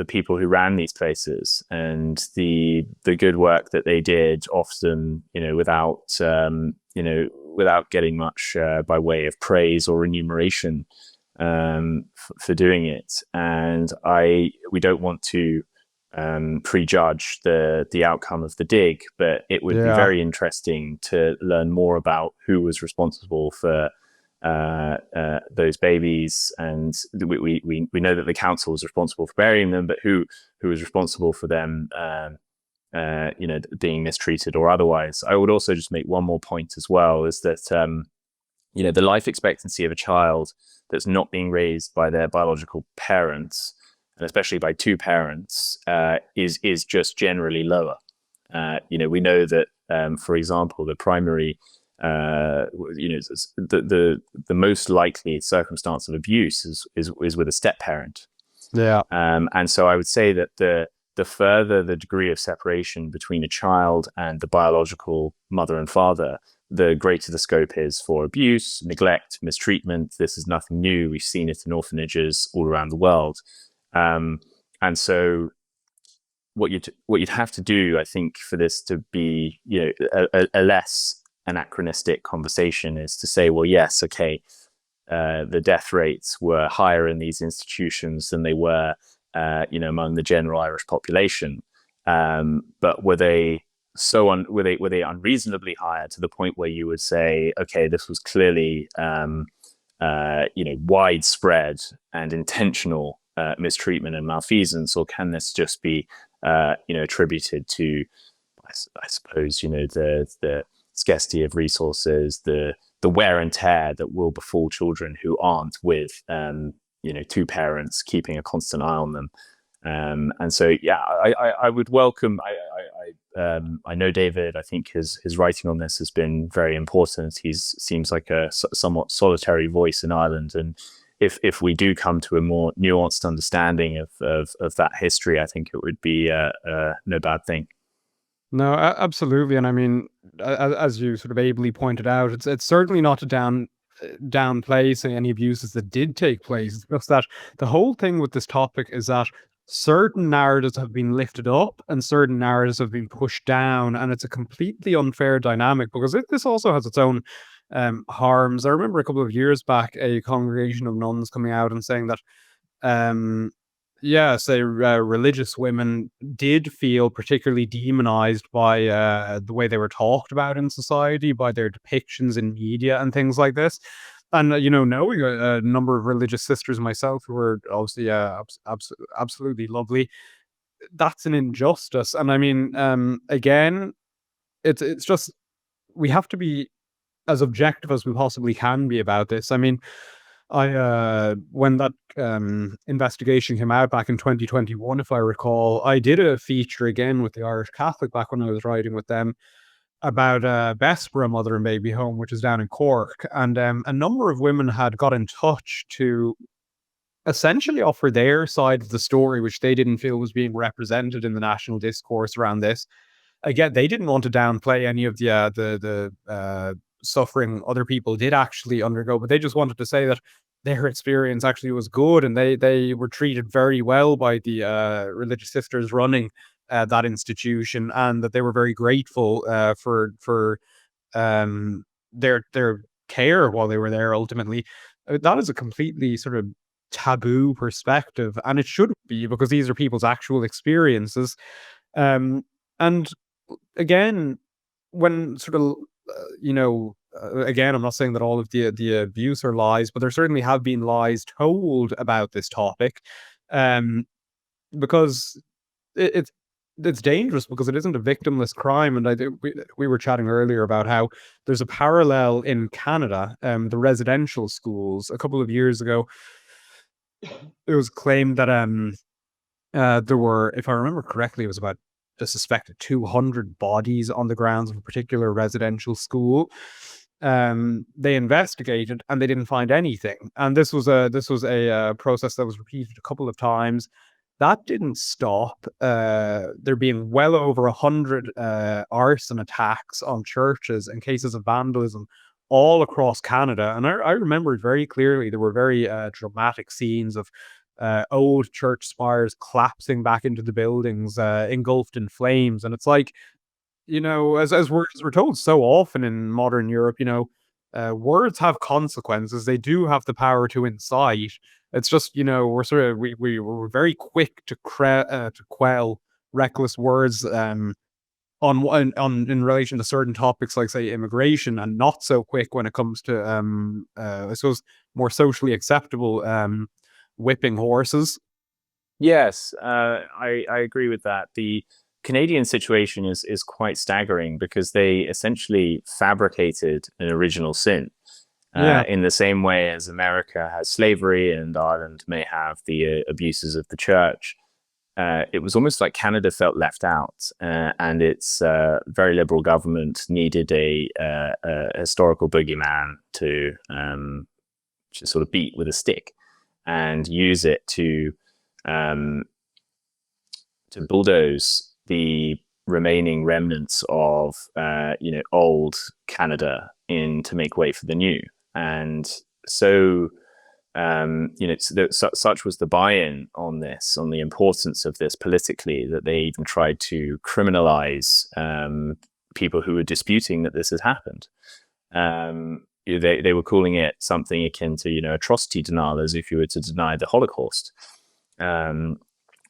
people who ran these places, and the good work that they did, often without getting much by way of praise or remuneration for doing it. And we don't want to prejudge the outcome of the dig, but it would be very interesting to learn more about who was responsible for those babies. And we know that the council was responsible for burying them, but who was responsible for them being mistreated or otherwise. I would also just make one more point as well, is that the life expectancy of a child that's not being raised by their biological parents, and especially by two parents, is just generally lower. We know that, for example, the primary, the most likely circumstance of abuse is with a step parent. Yeah. And so I would say that the further the degree of separation between a child and the biological mother and father, the greater the scope is for abuse, neglect, mistreatment. This is nothing new. We've seen it in orphanages all around the world. And so what you'd have to do, I think, for this to be, a less anachronistic conversation is to say, well, yes, okay, the death rates were higher in these institutions than they were, among the general Irish population. But were they unreasonably higher to the point where you would say, okay, this was clearly, widespread and intentional mistreatment and malfeasance, or can this just be, attributed to, I suppose, the scarcity of resources, the wear and tear that will befall children who aren't with, two parents keeping a constant eye on them. And so, yeah, I would welcome. I know David. I think his writing on this has been very important. He seems like a somewhat solitary voice in Ireland, and if we do come to a more nuanced understanding of that history, I think it would be no bad thing. No, absolutely. And I mean, as you sort of ably pointed out, it's certainly not to downplay, say, any abuses that did take place. It's just that the whole thing with this topic is that certain narratives have been lifted up and certain narratives have been pushed down, and it's a completely unfair dynamic because this also has its own harms. I remember a couple of years back a congregation of nuns coming out and saying that religious women did feel particularly demonized by the way they were talked about in society, by their depictions in media and things like this. And, knowing a number of religious sisters myself who were obviously absolutely lovely, that's an injustice. And I mean, again, it's just, we have to be as objective as we possibly can be about this. I mean, when that investigation came out back in 2021, if I recall, I did a feature again with the Irish Catholic back when I was writing with them about Bessborough Mother and Baby Home, which is down in Cork. And a number of women had got in touch to essentially offer their side of the story, which they didn't feel was being represented in the national discourse around this. Again, they didn't want to downplay any of the suffering other people did actually undergo, but they just wanted to say that their experience actually was good, and they were treated very well by the religious sisters running that institution, and that they were very grateful for their care while they were there. Ultimately, that is a completely sort of taboo perspective, and it shouldn't be, because these are people's actual experiences. And again, when sort of again, I'm not saying that all of the abuse are lies, but there certainly have been lies told about this topic, because it's dangerous, because it isn't a victimless crime. And I think we were chatting earlier about how there's a parallel in Canada, the residential schools. A couple of years ago, it was claimed that there were, if I remember correctly, it was about a suspected 200 bodies on the grounds of a particular residential school. They investigated and they didn't find anything. And this was a process that was repeated a couple of times. That didn't stop there being well over 100 arson attacks on churches and cases of vandalism all across Canada. And I remember it very clearly. There were very dramatic scenes of old church spires collapsing back into the buildings, engulfed in flames. And it's like, as we're told so often in modern Europe, words have consequences. They do have the power to incite. It's just, we're sort of we're very quick to quell reckless words in relation to certain topics like, say, immigration, and not so quick when it comes to I suppose more socially acceptable whipping horses. Yes, I agree with that. The Canadian situation is quite staggering because they essentially fabricated an original sin. Yeah. In the same way as America has slavery and Ireland may have the abuses of the church. It was almost like Canada felt left out, and its very liberal government needed a historical boogeyman to sort of beat with a stick and use it um, to bulldoze the remaining remnants of old Canada in to make way for the new. And so such was the buy-in on this, on the importance of this politically, that they even tried to criminalize people who were disputing that this had happened. They were calling it something akin to atrocity denial, as if you were to deny the Holocaust,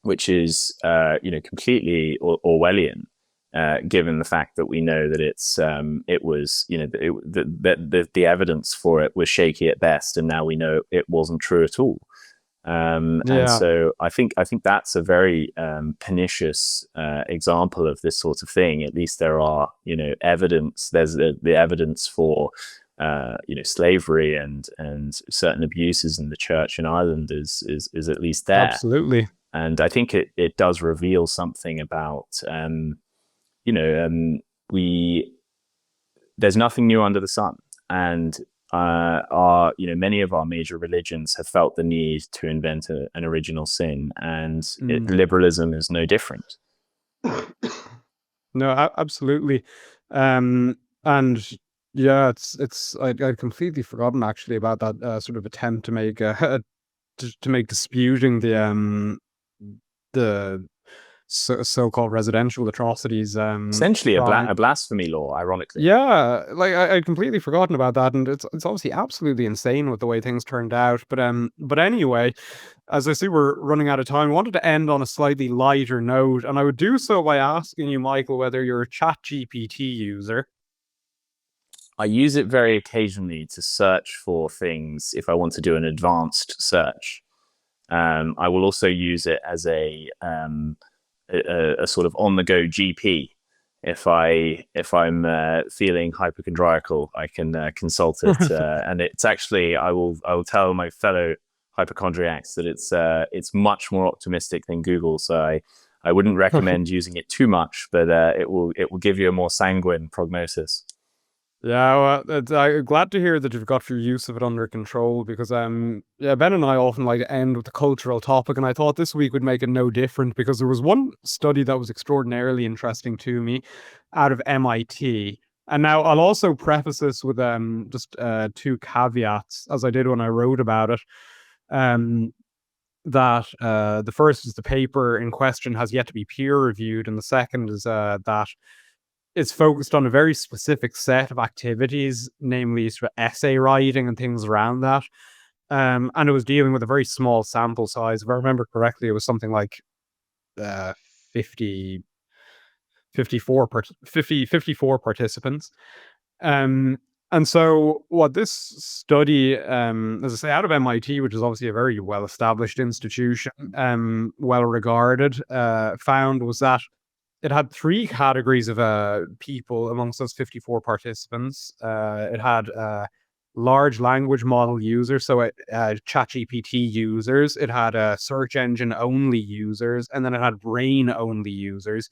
which is completely Orwellian. Given the fact that we know that the evidence for it was shaky at best, and now we know it wasn't true at all. And so I think that's a very pernicious example of this sort of thing. At least there are evidence. There's the evidence for slavery and certain abuses in the church in Ireland is at least there. Absolutely. And I think it does reveal something about there's nothing new under the sun, and many of our major religions have felt the need to invent an original sin, and liberalism is no different. No, absolutely. And yeah, I'd completely forgotten actually about that sort of attempt to make to make disputing the so-called residential atrocities essentially a blasphemy law, ironically. Yeah, like I'd completely forgotten about that, and it's obviously absolutely insane with the way things turned out. But anyway, as I see we're running out of time, I wanted to end on a slightly lighter note, and I would do so by asking you, Michael, whether you're a ChatGPT user. I use it very occasionally to search for things if I want to do an advanced search. I will also use it as a sort of on-the-go GP. If I'm feeling hypochondriacal, I can consult it, and it's actually I will tell my fellow hypochondriacs that it's much more optimistic than Google. So I wouldn't recommend using it too much, but it will give you a more sanguine prognosis. Yeah, well, I'm glad to hear that you've got your use of it under control, because Ben and I often like to end with a cultural topic, and I thought this week would make it no different, because there was one study that was extraordinarily interesting to me out of MIT. And now I'll also preface this with just two caveats, as I did when I wrote about it. That the first is the paper in question has yet to be peer reviewed, and the second is that it's focused on a very specific set of activities, namely sort of essay writing and things around that. And it was dealing with a very small sample size. If I remember correctly, it was something like 54 participants. And so what this study, as I say, out of MIT, which is obviously a very well-established institution, well-regarded, found was that it had three categories of people amongst those 54 participants. It had large language model users, so ChatGPT users. It had search engine only users, and then it had brain only users.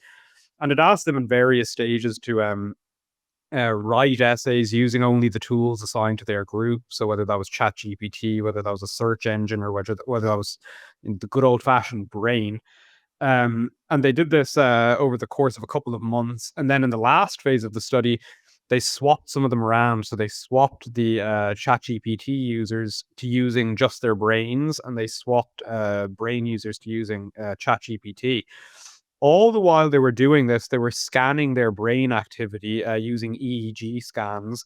And it asked them in various stages to write essays using only the tools assigned to their group. So whether that was ChatGPT, whether that was a search engine, or whether that was the good old fashioned brain. And they did this over the course of a couple of months. And then in the last phase of the study, they swapped some of them around. So they swapped the ChatGPT users to using just their brains, and they swapped brain users to using ChatGPT. All the while they were doing this, they were scanning their brain activity using EEG scans.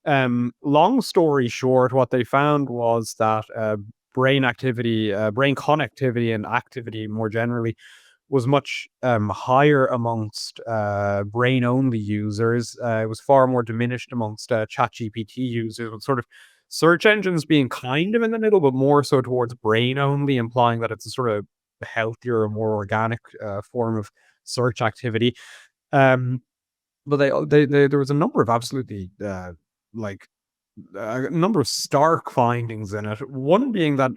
Long story short, what they found was that brain activity, brain connectivity and activity more generally was much higher amongst brain-only users. It was far more diminished amongst ChatGPT users, with sort of search engines being kind of in the middle, but more so towards brain-only, implying that it's a sort of healthier, more organic form of search activity. But there was a number of absolutely a number of stark findings in it. One being that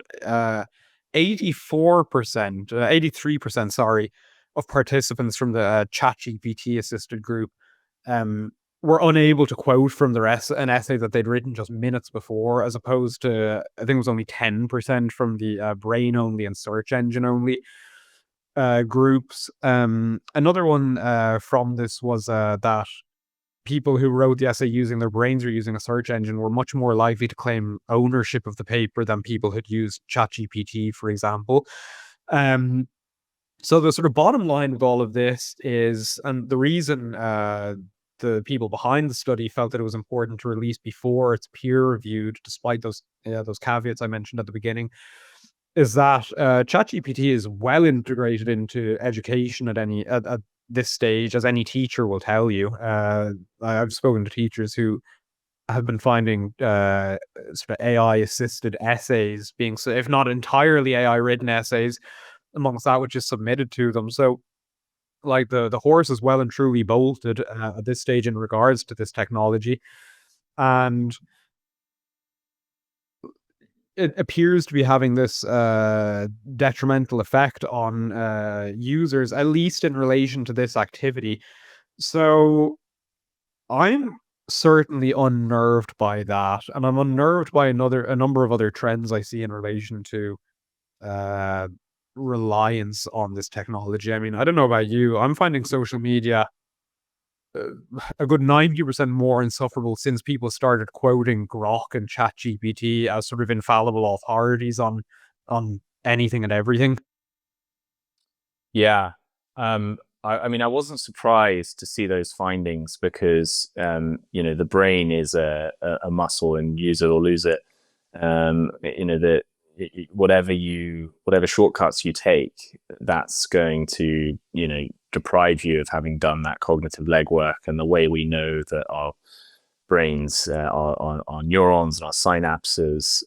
84%, 83%, sorry, of participants from the ChatGPT assisted group um, were unable to quote from an essay that they'd written just minutes before, as opposed to, I think it was only 10% from the brain only and search engine only groups. Another one from this was that people who wrote the essay using their brains or using a search engine were much more likely to claim ownership of the paper than people who'd used ChatGPT, for example. So the sort of bottom line of all of this is, and the reason the people behind the study felt that it was important to release before it's peer reviewed, despite those caveats I mentioned at the beginning, is that ChatGPT is well integrated into education at this stage, as any teacher will tell you. I've spoken to teachers who have been finding sort of AI assisted essays being, if not entirely AI written essays, amongst that which is submitted to them. So, like, the horse is well and truly bolted at this stage in regards to this technology, and it appears to be having this detrimental effect on users, at least in relation to this activity. So I'm certainly unnerved by that, and I'm unnerved by a number of other trends I see in relation to uh, reliance on this technology. I mean, I don't know about you. I'm finding social media a good 90% more insufferable since people started quoting Grok and ChatGPT as sort of infallible authorities on anything and everything. Yeah. I mean, I wasn't surprised to see those findings because, the brain is a muscle and use it or lose it. That whatever shortcuts you take, that's going to, deprive you of having done that cognitive legwork. And the way we know that our brains, our neurons and our synapses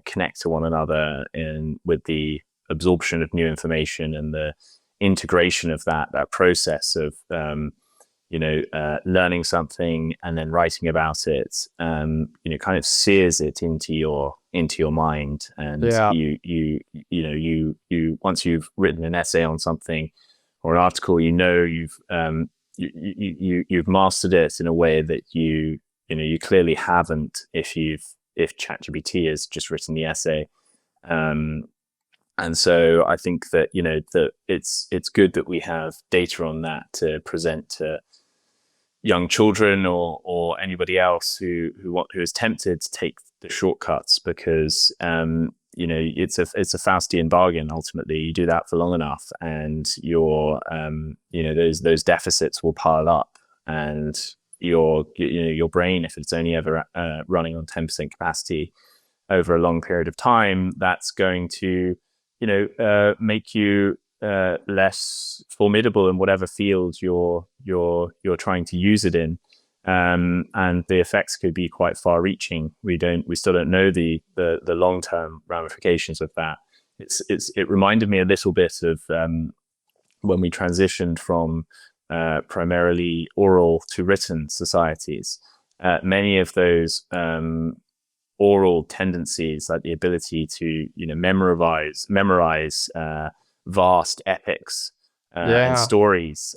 connect to one another with the absorption of new information and the integration of that process of learning something and then writing about it, kind of sears it into your mind. And Yeah. you once you've written an essay on something or an article, you've mastered it in a way that you clearly haven't if ChatGPT has just written the essay. And so I think that that it's good that we have data on that to present to young children or anybody else who is tempted to take the shortcuts, because it's a Faustian bargain. Ultimately, you do that for long enough, and your those deficits will pile up, and your brain, if it's only ever running on 10% capacity over a long period of time, that's going to make you less formidable in whatever field you're trying to use it in, and the effects could be quite far-reaching. We still don't know the long-term ramifications of that. It reminded me a little bit of when we transitioned from primarily oral to written societies. Many of those oral tendencies, like the ability to memorize vast epics and stories,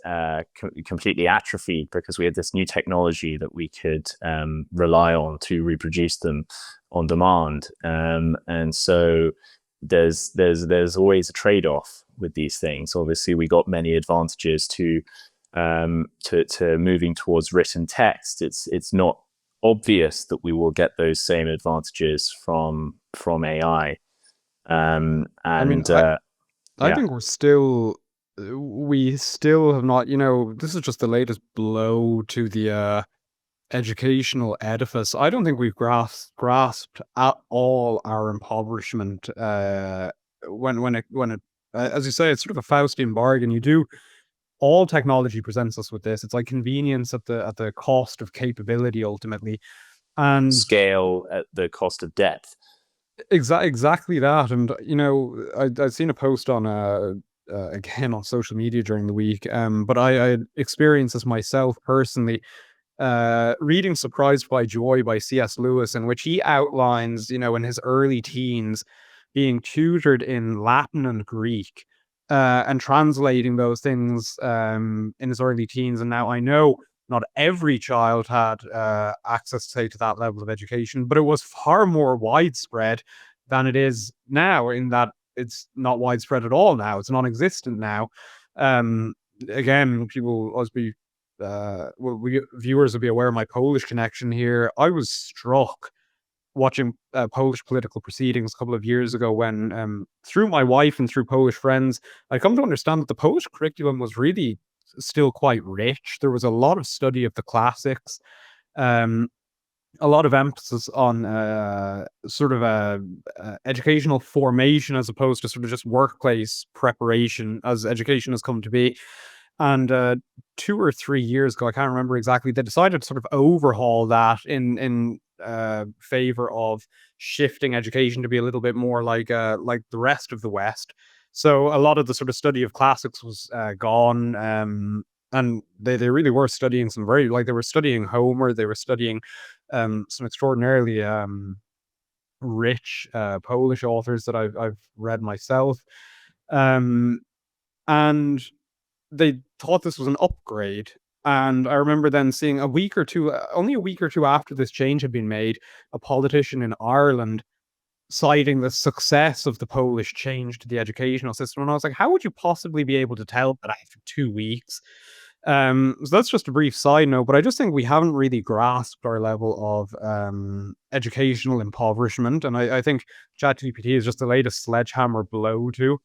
completely atrophied because we had this new technology that we could rely on to reproduce them on demand. And so there's always a trade-off with these things. Obviously, we got many advantages to moving towards written text. It's not obvious that we will get those same advantages from AI. I mean, I think we still have not, this is just the latest blow to the educational edifice. I don't think we've grasped at all our impoverishment when it as you say, it's sort of a Faustian bargain. All technology presents us with this. It's like convenience at the cost of capability, ultimately, and scale at the cost of depth. Exactly that. And I'd seen a post on again on social media during the week, but I experienced this myself personally. reading Surprised by Joy by C.S. Lewis, in which he outlines, in his early teens, being tutored in Latin and Greek, and translating those things in his early teens. And now I know not every child had access, say, to that level of education, but it was far more widespread than it is now, in that it's not widespread at all now. It's non-existent now. Again, people will always be, viewers will be aware of my Polish connection here. I was struck watching Polish political proceedings a couple of years ago when, through my wife and through Polish friends, I come to understand that the Polish curriculum was really still quite rich. There was a lot of study of the classics, a lot of emphasis on sort of educational formation, as opposed to sort of just workplace preparation, as education has come to be. And 2 or 3 years ago, I can't remember exactly, they decided to sort of overhaul that in favor of shifting education to be a little bit more like the rest of the West. So a lot of the sort of study of classics was gone, and they really were studying some very, like, they were studying Homer, they were studying some extraordinarily rich Polish authors that I've read myself, and they thought this was an upgrade. And I remember then seeing only a week or two after this change had been made, a politician in Ireland citing the success of the Polish change to the educational system. And I was like, how would you possibly be able to tell that after 2 weeks? So that's just a brief side note, but I just think we haven't really grasped our level of educational impoverishment. And I think ChatGPT is just the latest sledgehammer blow to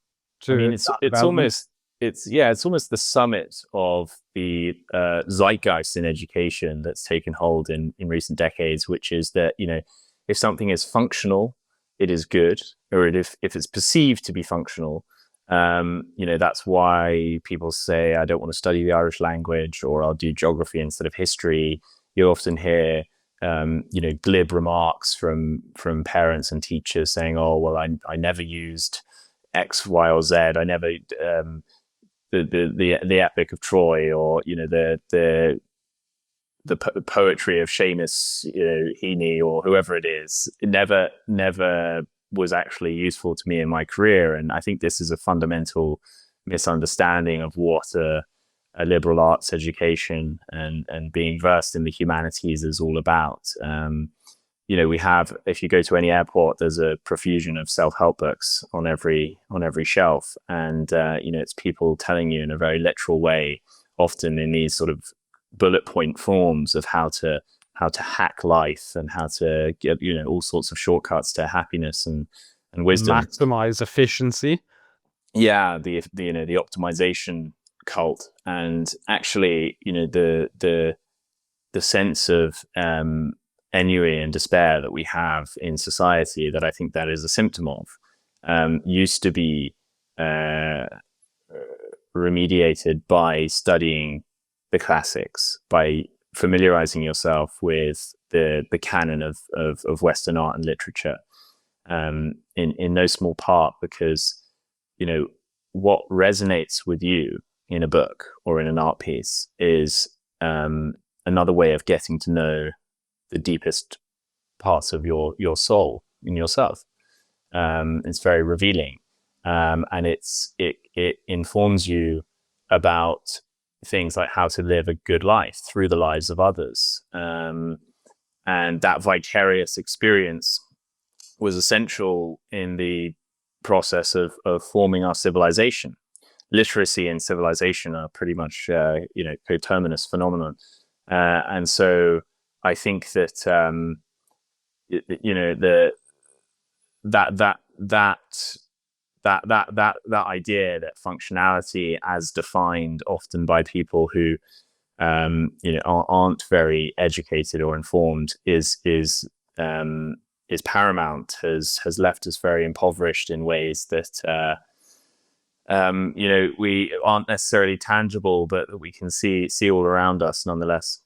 I mean, that it's development. almost the summit of the zeitgeist in education that's taken hold in recent decades, which is that, if something is functional, it is good, or if it's perceived to be functional, that's why people say, I don't want to study the Irish language, or I'll do geography instead of history. You often hear glib remarks from parents and teachers saying, oh, well, I never used X, Y, or Z. I never the Epic of Troy, or the poetry of Seamus Heaney, or whoever it is. It never was actually useful to me in my career. And I think this is a fundamental misunderstanding of what a liberal arts education and being versed in the humanities is all about. We have, if you go to any airport, there's a profusion of self-help books on every shelf, and it's people telling you in a very literal way, often in these sort of bullet point forms, of how to hack life and how to get all sorts of shortcuts to happiness and wisdom. Maximize efficiency. Yeah, the optimization cult. And actually, the sense of ennui and despair that we have in society, that I think that is a symptom of, used to be remediated by studying the classics, by familiarizing yourself with the canon of Western art and literature, in no small part because what resonates with you in a book or in an art piece is another way of getting to know the deepest parts of your soul in yourself. It's very revealing, and it informs you about things like how to live a good life through the lives of others, and that vicarious experience was essential in the process of forming our civilization. Literacy and civilization are pretty much coterminous phenomenon, and so I think that that idea that functionality, as defined often by people who aren't very educated or informed, is paramount, has left us very impoverished in ways that we aren't necessarily tangible, but that we can see all around us nonetheless.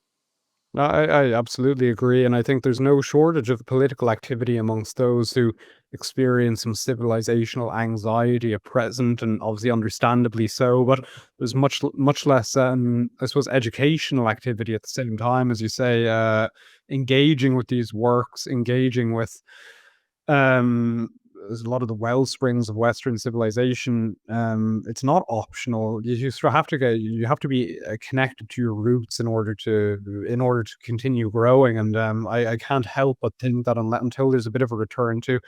I absolutely agree, and I think there's no shortage of political activity amongst those who experience some civilizational anxiety at present, and obviously understandably so, but there's much less I suppose educational activity at the same time, as you say, engaging with these works, engaging with there's a lot of the well springs of Western civilization. It's not optional. You sort of you have to be connected to your roots in order to continue growing. And I can't help but think that until there's a bit of a return to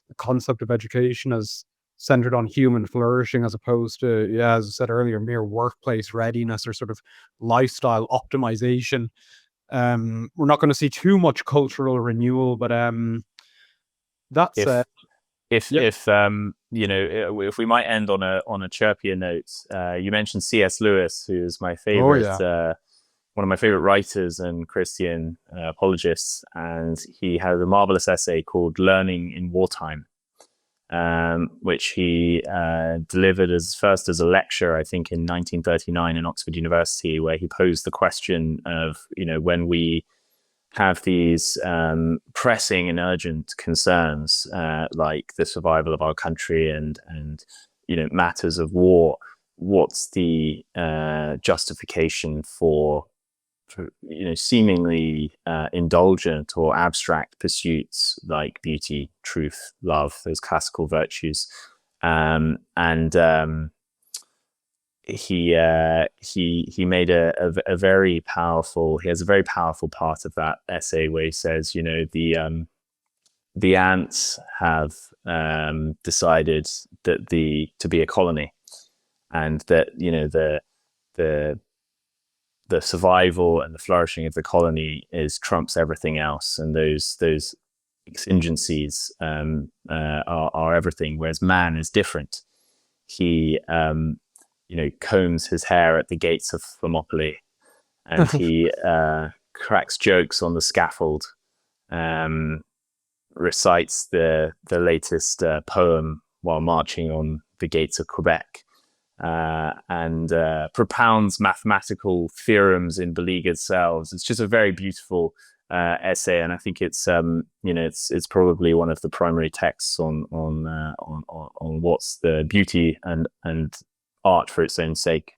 the concept of education as centered on human flourishing, as opposed to, yeah, as I said earlier, mere workplace readiness or sort of lifestyle optimization, we're not going to see too much cultural renewal. But that's If yep. if we might end on a chirpier note, you mentioned C.S. Lewis, who is my Oh favorite, yeah. one of my favorite writers and Christian apologists, and he has a marvelous essay called "Learning in Wartime," which he delivered first as a lecture, I think, in 1939 in Oxford University, where he posed the question of, when we have these pressing and urgent concerns, like the survival of our country and matters of war, what's the justification for seemingly indulgent or abstract pursuits like beauty, truth, love, those classical virtues? And he made a very powerful. He has a very powerful part of that essay where he says, the ants have decided that to be a colony, and that the survival and the flourishing of the colony trumps everything else, and those exigencies are everything. Whereas man is different. He combs his hair at the gates of Thermopylae, and he cracks jokes on the scaffold, recites the latest poem while marching on the gates of Quebec, and propounds mathematical theorems in beleaguered cells. It's just a very beautiful essay, and I think it's it's probably one of the primary texts on what's the beauty and art for its own sake.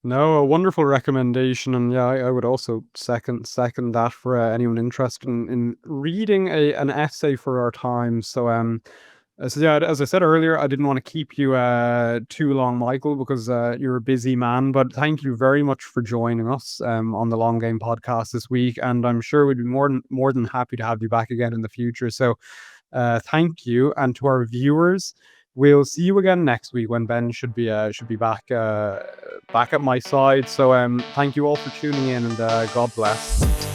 No, a wonderful recommendation, and yeah, I would also second that for anyone interested in reading an essay for our time. So yeah, as I said earlier, I didn't want to keep you too long, Michael, because you're a busy man. But thank you very much for joining us on the Long Game podcast this week, and I'm sure we'd be more than happy to have you back again in the future. So thank you, and to our viewers, we'll see you again next week when Ben should be back at my side. So thank you all for tuning in, and God bless.